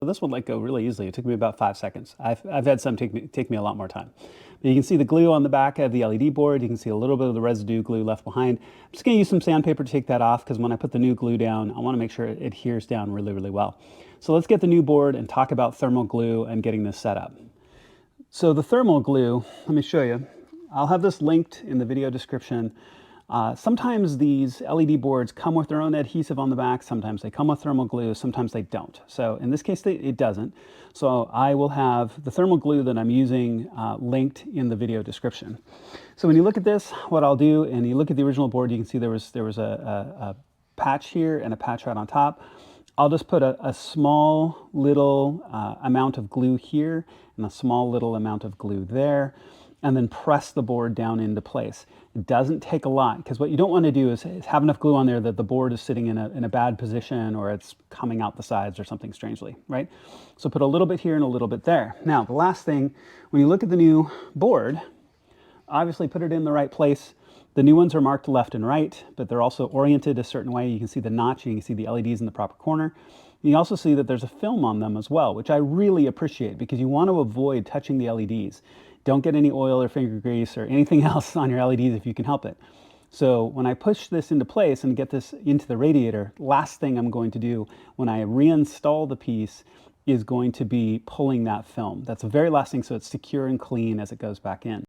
So this one let go really easily. It took me about 5 seconds. I've had some take me a lot more time. But you can see the glue on the back of the LED board. You can see a little bit of the residue glue left behind. I'm just going to use some sandpaper to take that off because when I put the new glue down, I want to make sure it adheres down really, really well. So let's get the new board and talk about thermal glue and getting this set up. So the thermal glue, let me show you. I'll have this linked in the video description. Sometimes these LED boards come with their own adhesive on the back. Sometimes they come with thermal glue. Sometimes they don't. So in this case, it doesn't. So I will have the thermal glue that I'm using linked in the video description. So when you look at this, what I'll do, and you look at the original board, you can see there was a patch here and a patch right on top. I'll just put a small little amount of glue here and a small little amount of glue there, and then press the board down into place. It doesn't take a lot, because what you don't want to do is have enough glue on there that the board is sitting in a bad position or it's coming out the sides or something strangely, right? So put a little bit here and a little bit there. Now, the last thing, when you look at the new board, obviously put it in the right place. The new ones are marked left and right, but they're also oriented a certain way. You can see the notch, you can see the LEDs in the proper corner. You also see that there's a film on them as well, which I really appreciate because you want to avoid touching the LEDs. Don't get any oil or finger grease or anything else on your LEDs if you can help it. So when I push this into place and get this into the radiator, last thing I'm going to do when I reinstall the piece is going to be pulling that film. That's the very last thing, so it's secure and clean as it goes back in.